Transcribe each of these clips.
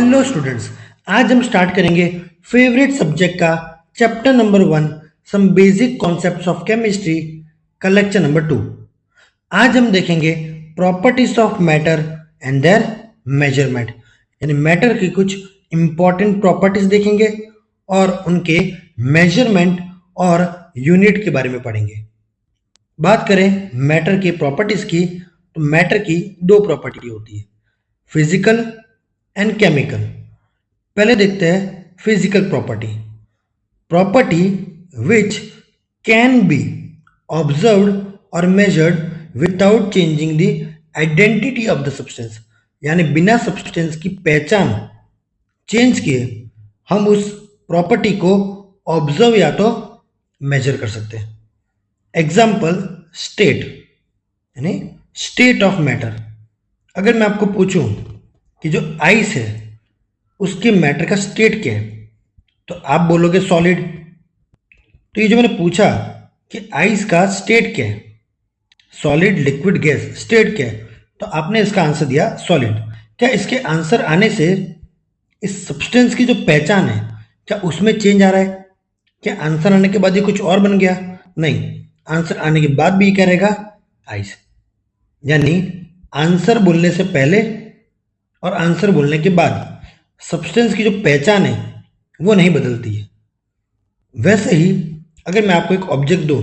Hello students, आज हम start करेंगे फेवरेट सब्जेक्ट का chapter number 1 some basic concepts of chemistry का लेक्चर नंबर 2। आज हम देखेंगे properties of matter and their measurement, यानी मैटर की कुछ इंपॉर्टेंट प्रॉपर्टीज देखेंगे और उनके मेजरमेंट और यूनिट के बारे में पढ़ेंगे। बात करें मैटर की प्रॉपर्टीज की, तो मैटर की दो प्रॉपर्टी होती है, फिजिकल एंड केमिकल। पहले देखते हैं physical property which can be observed और measured without changing the identity of the substance, यानी बिना सब्सटेंस की पहचान चेंज किए हम उस प्रॉपर्टी को ऑब्जर्व या तो मेजर कर सकते हैं। एग्जाम्पल स्टेट, यानी स्टेट ऑफ मैटर। अगर मैं आपको पूछूं कि जो आइस है उसके मैटर का स्टेट क्या है, तो आप बोलोगे सॉलिड। तो ये जो मैंने पूछा कि आइस का स्टेट क्या है, सॉलिड लिक्विड गैस, स्टेट क्या है, तो आपने इसका आंसर दिया सॉलिड। क्या इसके आंसर आने से इस सब्सटेंस की जो पहचान है क्या उसमें चेंज आ रहा है? क्या आंसर आने के बाद ये कुछ और बन गया? नहीं, आंसर आने के बाद भी क्या रहेगा? आइस। यानी आंसर बोलने से पहले और आंसर बोलने के बाद सब्सटेंस की जो पहचान है वो नहीं बदलती है। वैसे ही अगर मैं आपको एक ऑब्जेक्ट दूं,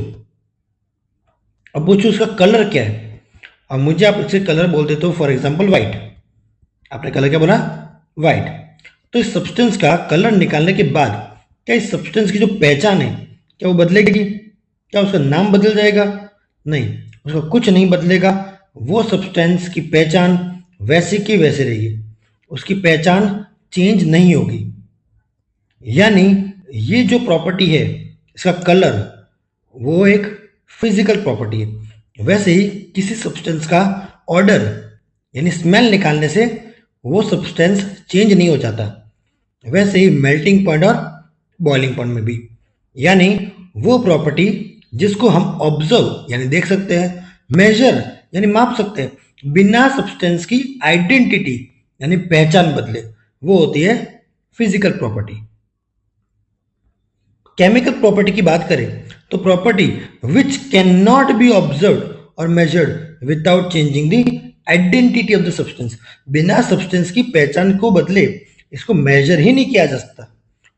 अब पूछूं उसका कलर क्या है, और मुझे आप उससे कलर बोल देते हो, फॉर एग्जांपल व्हाइट। आपने कलर क्या बोला? व्हाइट। तो इस सब्सटेंस का कलर निकालने के बाद क्या इस सब्सटेंस की जो पहचान है क्या वो बदलेगी? क्या उसका नाम बदल जाएगा? नहीं, उसका कुछ नहीं बदलेगा। वो सब्सटेंस की पहचान वैसी की वैसे रहेगी, उसकी पहचान चेंज नहीं होगी। यानी ये जो प्रॉपर्टी है इसका कलर, वो एक फिजिकल प्रॉपर्टी है। वैसे ही किसी सब्सटेंस का ऑर्डर यानी स्मेल निकालने से वो सब्सटेंस चेंज नहीं हो जाता। वैसे ही मेल्टिंग पॉइंट और बॉइलिंग पॉइंट में भी, यानी वो प्रॉपर्टी जिसको हम ऑब्जर्व यानी देख सकते हैं, मेजर यानी माप सकते हैं, बिना सब्सटेंस की आइडेंटिटी यानी पहचान बदले, वो होती है फिजिकल प्रॉपर्टी। केमिकल प्रॉपर्टी की बात करें तो property which can not be observed और measured without changing the identity of the substance, बिना सब्सटेंस की पहचान को बदले इसको मेजर ही नहीं किया जा सकता,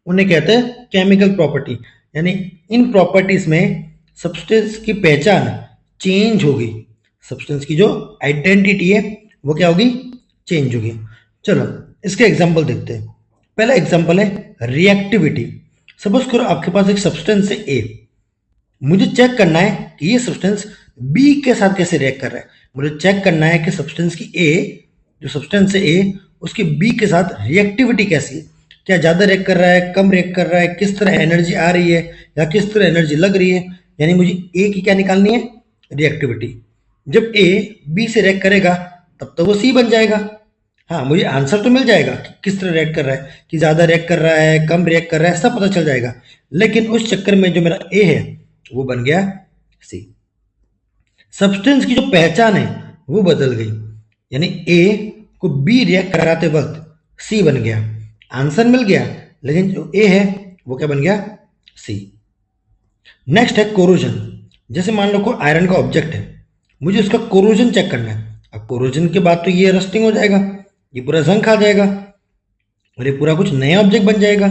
उन्हें कहते हैं केमिकल प्रॉपर्टी। यानी इन प्रॉपर्टीज में सब्सटेंस की पहचान चेंज होगी, सब्सटेंस की जो आइडेंटिटी है वो क्या होगी? चेंज होगी। चलो इसके एग्जांपल देखते हैं। पहला एग्जांपल है रिएक्टिविटी। सपोज करो आपके पास एक सब्सटेंस है ए, मुझे चेक करना है कि ये सब्सटेंस बी के साथ कैसे रिएक्ट कर रहा है। मुझे चेक करना है कि सब्सटेंस की ए, जो सब्सटेंस है ए, उसकी बी के साथ रिएक्टिविटी कैसी है, क्या ज़्यादा रिएक्ट कर रहा है, कम रिएक्ट कर रहा है, किस तरह एनर्जी आ रही है या किस तरह एनर्जी लग रही है। यानी मुझे ए की क्या निकालनी है? रिएक्टिविटी। जब ए बी से रिएक्ट करेगा तब तो वो सी बन जाएगा। हाँ, मुझे आंसर तो मिल जाएगा कि किस तरह रिएक्ट कर रहा है, कि ज़्यादा रिएक्ट कर रहा है, कम रिएक्ट कर रहा है, सब पता चल जाएगा। लेकिन उस चक्कर में जो मेरा ए है वो बन गया सी। सब्सटेंस की जो पहचान है वो बदल गई, यानी ए को बी रिएक्ट कराते वक्त सी बन गया। आंसर मिल गया, लेकिन जो ए है वो क्या बन गया? सी। नेक्स्ट है कोरोजन। जैसे मान लो कोई आयरन का ऑब्जेक्ट है, मुझे उसका कोरोजन चेक करना है। अब कोरोजन के बाद तो ये रस्टिंग हो जाएगा, ये पूरा जंग खा जाएगा और ये पूरा कुछ नया ऑब्जेक्ट बन जाएगा।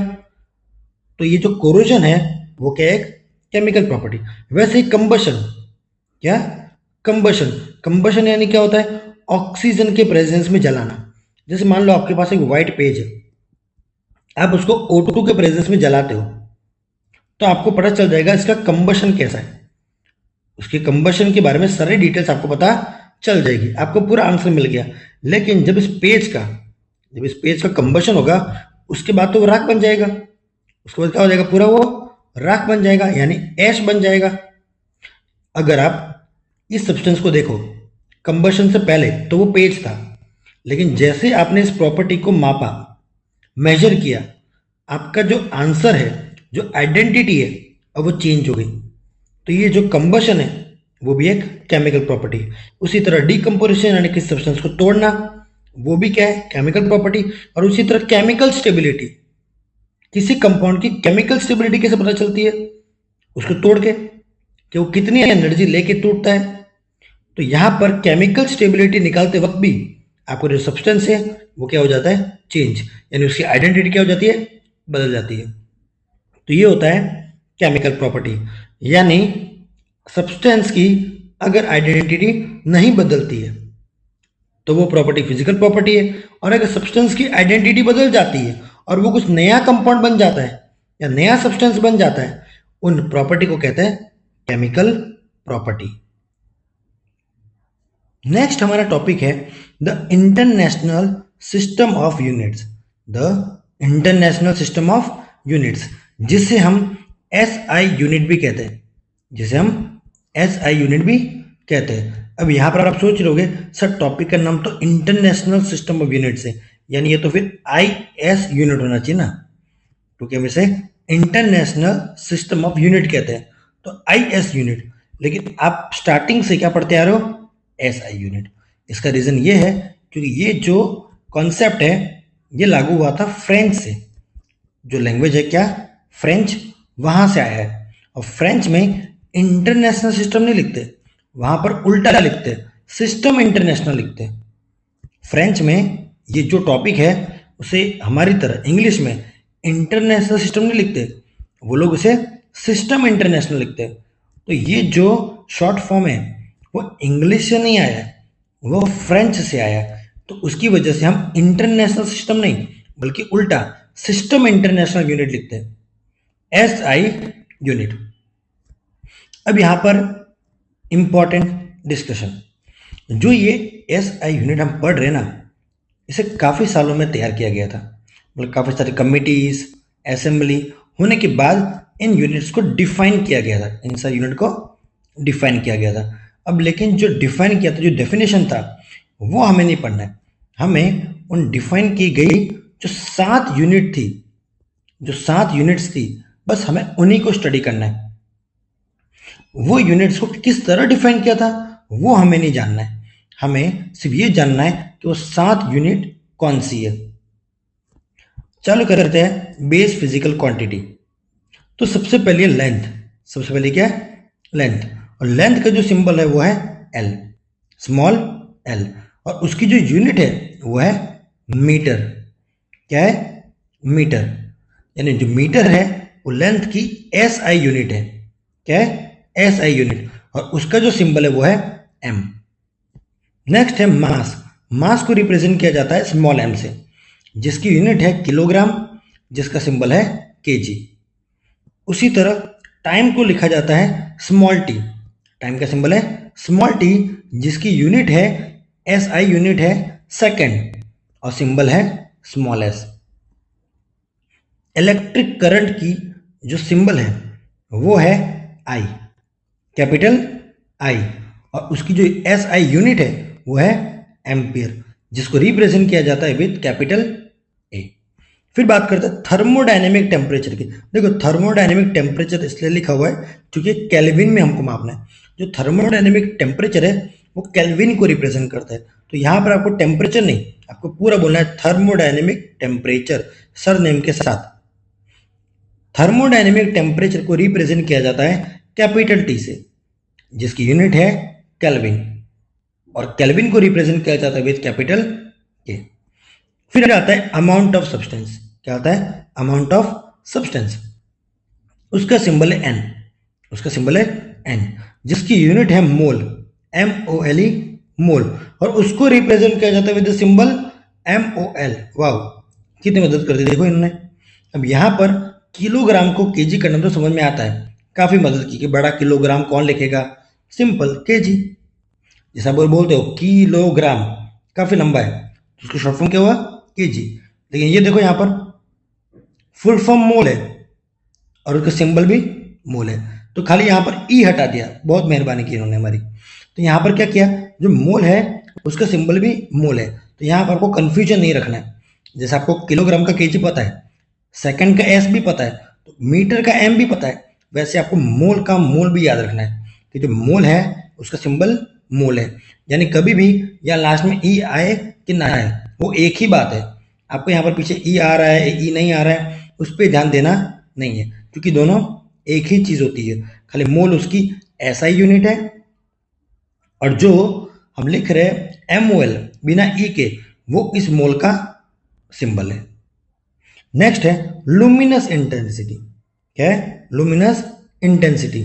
तो ये जो कोरोजन है वो क्या है? एक केमिकल प्रॉपर्टी। वैसे ही कंबशन, क्या? कंबशन यानी क्या होता है? ऑक्सीजन के प्रेजेंस में जलाना। जैसे मान लो आपके पास एक व्हाइट पेज है, आप उसको O2 के प्रेजेंस में जलाते हो तो आपको पता चल जाएगा इसका कंबशन कैसा है। उसके कंबशन के बारे में सारी डिटेल्स आपको पता चल जाएगी, आपको पूरा आंसर मिल गया। लेकिन जब इस पेज का कंबशन होगा उसके बाद तो वो राख बन जाएगा। उसके बाद क्या हो जाएगा? पूरा वो राख बन जाएगा, यानी ऐश बन जाएगा। अगर आप इस सब्सटेंस को देखो, कंबशन से पहले तो वो पेज था, लेकिन जैसे आपने इस प्रॉपर्टी को मापा, मेजर किया, आपका जो आंसर है, जो आइडेंटिटी है, अब वो चेंज हो गई। तो ये जो कंबशन है वो भी एक केमिकल प्रॉपर्टी है। उसी तरह डिकम्पोजिशन यानी किसी सब्सटेंस को तोड़ना, वो भी क्या है, केमिकल प्रॉपर्टी। और उसी तरह केमिकल स्टेबिलिटी, किसी कंपाउंड की केमिकल स्टेबिलिटी कैसे पता चलती है, उसको तोड़ के, कि वो कितनी एनर्जी लेके टूटता है। तो यहां पर केमिकल स्टेबिलिटी निकालते वक्त भी आपको जो सब्सटेंस है वो क्या हो जाता है, चेंज, यानी उसकी आइडेंटिटी क्या हो जाती है, बदल जाती है। तो ये होता है केमिकल प्रॉपर्टी, यानी सब्सटेंस की अगर आइडेंटिटी नहीं बदलती है तो वो प्रॉपर्टी फिजिकल प्रॉपर्टी है, और अगर सब्सटेंस की आइडेंटिटी बदल जाती है और वो कुछ नया कंपाउंड बन जाता है या नया सब्सटेंस बन जाता है, उन प्रॉपर्टी को कहते हैं केमिकल प्रॉपर्टी। नेक्स्ट हमारा टॉपिक है the international system of units. The international system of units, जिसे हम एसआई यूनिट भी कहते हैं, जिसे हम एसआई यूनिट भी कहते हैं। अब यहां पर आप सोच रहोगे सर टॉपिक का नाम तो इंटरनेशनल सिस्टम ऑफ यूनिट्स है, यानी ये तो फिर आईएस यूनिट होना चाहिए ना, क्योंकि हम इसे इंटरनेशनल सिस्टम ऑफ यूनिट कहते हैं, तो आईएस यूनिट। लेकिन आप स्टार्टिंग से क्या पढ़ते आ रहे हो, एसआई यूनिट। इसका रीजन ये है क्योंकि ये जो कॉन्सेप्ट है ये लागू हुआ था फ्रेंच से, जो लैंग्वेज है क्या, फ्रेंच, वहां से आया है। और फ्रेंच में इंटरनेशनल सिस्टम नहीं लिखते, वहां पर उल्टा लिखते, सिस्टम इंटरनेशनल लिखते। फ्रेंच में ये जो टॉपिक है उसे हमारी तरह इंग्लिश में इंटरनेशनल सिस्टम नहीं लिखते, वो लोग उसे सिस्टम इंटरनेशनल लिखते हैं। तो ये जो शॉर्ट फॉर्म है वो इंग्लिश से नहीं आया, वो फ्रेंच से आया। तो उसकी वजह से हम इंटरनेशनल सिस्टम नहीं बल्कि उल्टा सिस्टम इंटरनेशनल यूनिट लिखते हैं, एस आई यूनिट। अब यहां पर इंपॉर्टेंट डिस्कशन, जो ये एस आई यूनिट हम पढ़ रहे हैं ना, इसे काफ़ी सालों में तैयार किया गया था, मतलब काफ़ी सारी कमिटीज असेंबली होने के बाद इन यूनिट्स को डिफाइन किया गया था, इन सारे यूनिट को डिफाइन किया गया था। अब लेकिन जो डिफाइन किया था, जो डेफिनेशन था, वो हमें नहीं पढ़ना है, हमें उन डिफाइन की गई जो 7 यूनिट थी, जो 7 यूनिट्स थी, बस हमें उन्हीं को स्टडी करना है। वो यूनिट्स को किस तरह डिफाइन किया था वो हमें नहीं जानना है, हमें सिर्फ ये जानना है कि वो 7 यूनिट कौन सी है। चालू करते हैं बेस फिजिकल क्वांटिटी। तो सबसे पहले लेंथ, सबसे पहले क्या है, लेंथ। और लेंथ का जो सिंबल है वो है एल, स्मॉल एल, और उसकी जो यूनिट है वो है मीटर। क्या है, मीटर, यानी जो मीटर है वो लेंथ की एस आई यूनिट है। क्या है, एस आई यूनिट, और उसका जो सिंबल है वो है एम। नेक्स्ट है मास। मास को रिप्रेजेंट किया जाता है स्मॉल एम से, जिसकी यूनिट है किलोग्राम, जिसका सिंबल है केजी। उसी तरह टाइम को लिखा जाता है स्मॉल टी, टाइम का सिंबल है स्मॉल टी, जिसकी यूनिट है एस आई यूनिट है सेकेंड, और सिंबल है स्मॉल एस। इलेक्ट्रिक करंट की जो सिंबल है वो है आई, कैपिटल आई, और उसकी जो एस आई यूनिट है वो है एम्पियर, जिसको रिप्रेजेंट किया जाता है विद कैपिटल ए। फिर बात करते हैं थर्मोडायनेमिक टेम्परेचर की। देखो थर्मोडायनेमिक टेम्परेचर इसलिए लिखा हुआ है क्योंकि केल्विन में हमको मापना है। जो थर्मोडायनेमिक टेम्परेचर है वो केल्विन को रिप्रेजेंट करता है। तो यहाँ पर आपको टेम्परेचर नहीं, आपको पूरा बोलना है थर्मोडायनेमिक टेम्परेचर सरनेम के साथ। थर्मोडायनेमिक टेम्परेचर को रिप्रेजेंट किया जाता है कैपिटल टी से, जिसकी यूनिट है केल्विन, और केल्विन को रिप्रेजेंट किया जाता है विद कैपिटल के। फिर आता है अमाउंट ऑफ सब्सटेंस। क्या आता है, अमाउंट ऑफ सब्सटेंस, उसका सिंबल है एन, उसका सिंबल है एन, जिसकी यूनिट है मोल, एम ओ एल ई, मोल, और उसको रिप्रेजेंट किया जाता है with the symbol M O L. वाह, कितनी मदद कर दी देखो इन्होंने। अब यहां पर किलोग्राम को केजी करना तो समझ में आता है, काफी मदद की कि बड़ा किलोग्राम कौन लिखेगा, सिंपल केजी। जैसा आप बोलते हो किलोग्राम काफी लंबा है, तो उसकी शॉर्ट फॉर्म क्या हुआ, केजी। लेकिन ये देखो यहाँ पर फुल फॉर्म मोल है और उसका सिंबल भी मोल है, तो खाली यहाँ पर ई हटा दिया, बहुत मेहरबानी की इन्होंने हमारी। तो यहाँ पर क्या किया, जो मोल है उसका सिंबल भी मोल है, तो यहाँ पर आपको कंफ्यूजन नहीं रखना है। जैसे आपको किलोग्राम का केजी पता है, सेकंड का एस भी पता है, तो मीटर का एम भी पता है, वैसे आपको मोल का मोल भी याद रखना है कि जो मोल है उसका सिंबल मोल है। यानी कभी भी या लास्ट में ई आए कि ना आए, वो एक ही बात है। आपको यहाँ पर पीछे ई आ रहा है, ई नहीं आ रहा है, उस पर ध्यान देना नहीं है, क्योंकि दोनों एक ही चीज होती है। खाली मोल उसकी एसआई यूनिट है, और जो हम लिख रहे हैं एमओएल बिना ई के, वो इस मोल का सिंबल है। नेक्स्ट है लुमिनस इंटेंसिटी। क्या है? Luminous intensity.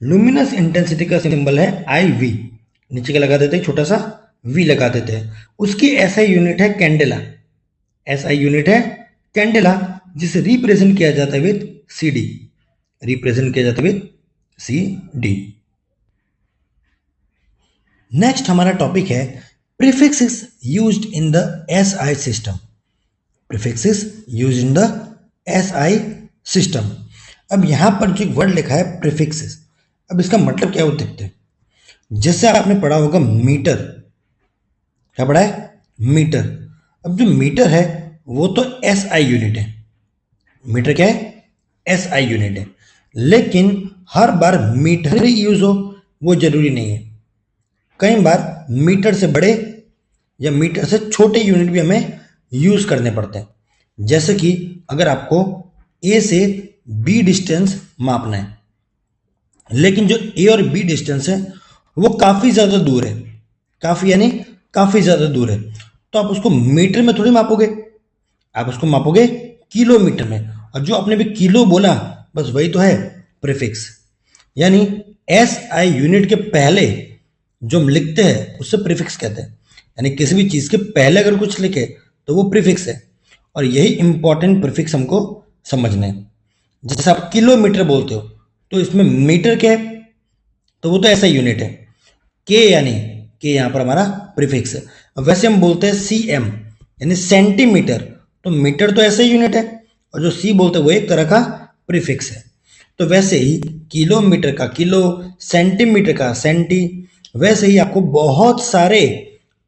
लुमिनस इंटेंसिटी का सिंबल है आई वी। नीचे का लगा देते हैं, छोटा सा वी लगा देते हैं। उसकी एसआई यूनिट है कैंडेला। एसआई यूनिट है कैंडेला, जिसे रिप्रेजेंट किया जाता है विद सी डी। रिप्रेजेंट किया जाता है विद सी डी। नेक्स्ट हमारा टॉपिक है prefixes used in the SI system. Prefixes used in the SI system. अब यहां पर जो वर्ड लिखा है प्रीफिक्सेस, अब इसका मतलब क्या होता है? जैसे आपने पढ़ा होगा मीटर। क्या पढ़ा है? मीटर। अब जो मीटर है वो तो एसआई यूनिट है। मीटर क्या है? एसआई यूनिट है। लेकिन हर बार मीटर ही यूज हो वो जरूरी नहीं है। कई बार मीटर से बड़े या मीटर से छोटे यूनिट भी हमें यूज करने पड़ते हैं। जैसे कि अगर आपको ए से बी डिस्टेंस मापना है, लेकिन जो ए और बी डिस्टेंस है वो काफी ज्यादा दूर है, काफी यानी काफी ज्यादा दूर है, तो आप उसको मीटर में थोड़ी मापोगे, आप उसको मापोगे किलोमीटर में। और जो आपने भी किलो बोला, बस वही तो है प्रीफिक्स। यानी एस आई यूनिट के पहले जो हम लिखते हैं उससे प्रीफिक्स कहते हैं। यानी किसी भी चीज के पहले अगर कुछ लिखे तो वो प्रीफिक्स है, और यही इंपॉर्टेंट प्रीफिक्स हमको समझना है। जैसे आप किलोमीटर बोलते हो तो इसमें मीटर क्या है? तो वो तो ऐसा यूनिट है। के यानी के यहां पर हमारा प्रीफिक्स है। अब वैसे हम बोलते हैं सी एम यानी सेंटीमीटर, तो मीटर तो ऐसा यूनिट है, और जो सी बोलते हैं वो एक तरह का प्रीफिक्स है। तो वैसे ही किलोमीटर का किलो, सेंटीमीटर का सेंटी, वैसे ही आपको बहुत सारे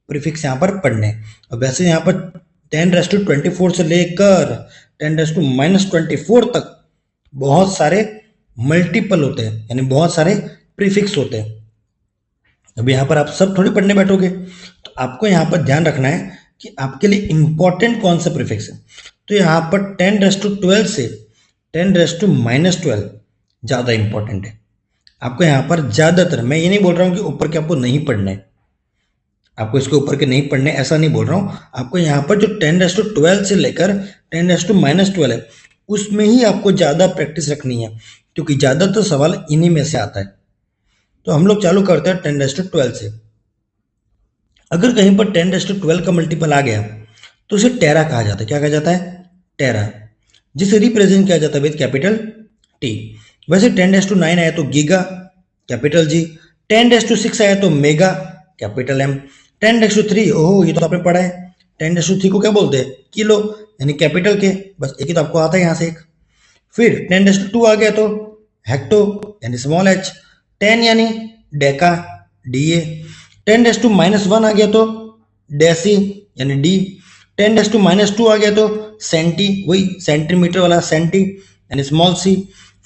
प्रीफिक्स यहाँ पर पढ़ने हैं। और वैसे यहाँ पर 10⁻24 से लेकर 10⁻⁻24 तक बहुत सारे मल्टीपल होते हैं, यानी बहुत सारे प्रीफिक्स होते हैं। अब यहाँ पर आप सब थोड़ी पढ़ने बैठोगे, तो आपको यहाँ पर ध्यान रखना है कि आपके लिए इंपॉर्टेंट कौन सा प्रीफिक्स है। तो यहाँ पर 10⁻12 से 10⁻⁻12 ज़्यादा इंपॉर्टेंट है। आपको यहाँ पर ज़्यादातर, मैं ये नहीं बोल रहा हूँ कि ऊपर के आपको नहीं पढ़ने, आपको इसके ऊपर के नहीं पढ़ने, ऐसा नहीं बोल रहा हूँ। आपको यहाँ पर जो 10⁻12 से लेकर 10⁻−12 है, उसमें ही आपको ज़्यादा प्रैक्टिस रखनी है, क्योंकि ज़्यादातर सवाल इन्हीं में से आता है। तो हम लोग चालू करते हैं 10⁻12 से। अगर कहीं पर 10⁻12 का मल्टीपल आ गया तो उसे टेरा कहा जाता है। क्या कहा जाता है? टेरा, जिसे रिप्रेजेंट किया जाता है विद कैपिटल टी। वैसे 10⁻9 आया तो गीगा, कैपिटल जी। 10⁻6 आया तो मेगा, कैपिटल एम। 10⁻3, ओह ये तो आपने पढ़ा है, 10⁻3 को क्या बोलते हैं? किलो, यानी कैपिटल के। बस एक ही तो आपको आता है यहाँ से एक। फिर 10⁻2 आ गया तो हेक्टो, यानी स्मॉल एच। 10 यानी डेका, डी ए। 10⁻−1 आ गया तो डेसी, यानी डी। 10⁻−2 आ गया तो सेंटी, वही सेंटीमीटर वाला सेंटी, यानी स्मॉल सी।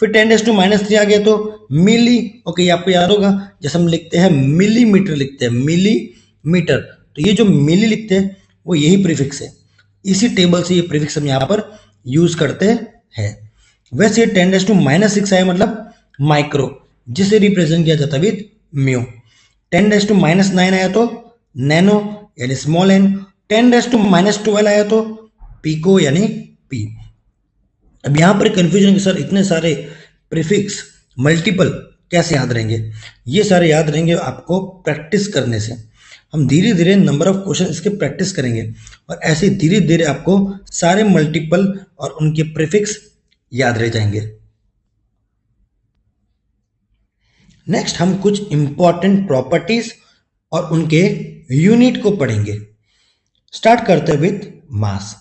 फिर 10⁻−3 आ गया तो मिली। ओके, आपको याद होगा जैसे हम लिखते हैं मिलीमीटर, लिखते हैं मिलीमीटर, तो ये जो मिली लिखते हैं वो यही प्रीफिक्स है। इसी टेबल से ये प्रीफिक्स हम यहाँ पर यूज करते हैं। वैसे 10⁻6 आया मतलब माइक्रो, जिसे रिप्रेजेंट किया जाता है विद म्यू। 10⁻−9 आया तो नैनो, यानी स्मॉल एन। 10⁻−12 आया तो पीको, यानी पी। अब यहां पर कंफ्यूजन कि सर इतने सारे प्रीफिक्स मल्टीपल कैसे याद रहेंगे? ये सारे याद रहेंगे आपको प्रैक्टिस करने से। हम धीरे धीरे नंबर ऑफ क्वेश्चन इसके प्रैक्टिस करेंगे, और ऐसे धीरे धीरे आपको सारे मल्टीपल और उनके प्रीफिक्स याद रह जाएंगे। नेक्स्ट हम कुछ इंपॉर्टेंट प्रॉपर्टीज और उनके यूनिट को पढ़ेंगे। स्टार्ट करते हैं विद मास।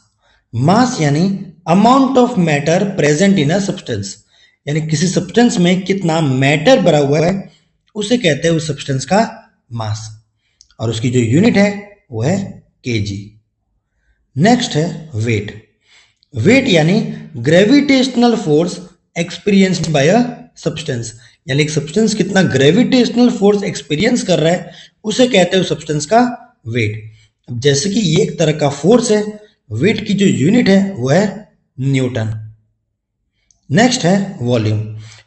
मास यानी amount of matter present in a substance, यानी किसी सब्सटेंस में कितना मैटर भरा हुआ है उसे कहते हैं उस सब्सटेंस का मास, और उसकी जो यूनिट है वो है केजी। नेक्स्ट है वेट। वेट यानी ग्रेविटेशनल फोर्स एक्सपीरियंस्ड बाय अ सब्सटेंस, यानी एक सब्सटेंस कितना ग्रेविटेशनल फोर्स एक्सपीरियंस कर रहा है उसे कहते हैं उस सब्सटेंस का वेट। अब जैसे कि ये एक तरह का फोर्स है, वेट की जो यूनिट है वो है न्यूटन। नेक्स्ट है वॉल्यूम।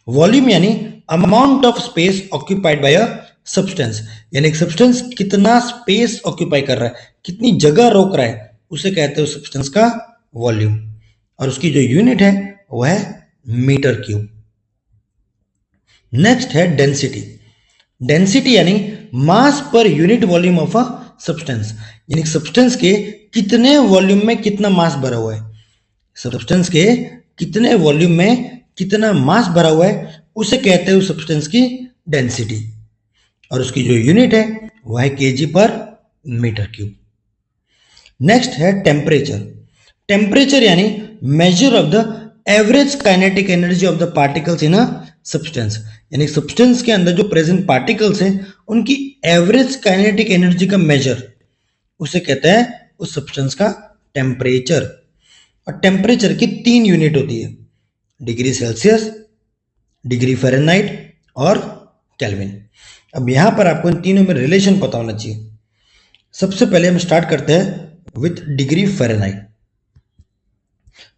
वॉल्यूम यानी amount of space occupied by a substance, यानी एक सब्सटेंस कितना स्पेस ऑक्यूपाई कर रहा है, कितनी जगह रोक रहा है, उसे कहते हैं उस सब्सटेंस का वॉल्यूम। और उसकी जो यूनिट है वो है मीटर क्यूब। नेक्स्ट है डेंसिटी। डेंसिटी यानी mass per unit volume of a substance, यानी सब्सटेंस के कितने वॉल्यूम में कितना मास भरा हुआ है, सब्सटेंस के कितने वॉल्यूम में कितना मास भरा हुआ है, उसे कहते हैं उस सब्सटेंस की डेंसिटी। और उसकी जो यूनिट है वह है केजी पर मीटर क्यूब। नेक्स्ट है टेम्परेचर। टेम्परेचर यानी measure of the average kinetic energy of the particles in a substance, यानी सब्सटेंस के अंदर जो प्रेजेंट पार्टिकल्स हैं उनकी एवरेज काइनेटिक एनर्जी का मेजर, उसे कहते हैं उस सब्सटेंस का टेम्परेचर। और टेम्परेचर की 3 यूनिट होती है, डिग्री सेल्सियस, डिग्री फ़ारेनहाइट और केल्विन। अब यहां पर आपको इन तीनों में रिलेशन पता होना चाहिए। सबसे पहले हम स्टार्ट करते हैं with degree Fahrenheit.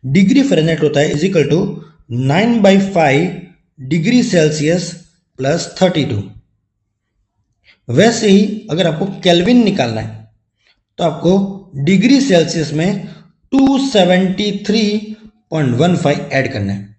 Degree Fahrenheit होता है is equal to 9/5 degree Celsius plus 32। वैसे ही अगर आपको केल्विन निकालना है तो आपको डिग्री सेल्सियस में 273.15 ऐड करना है।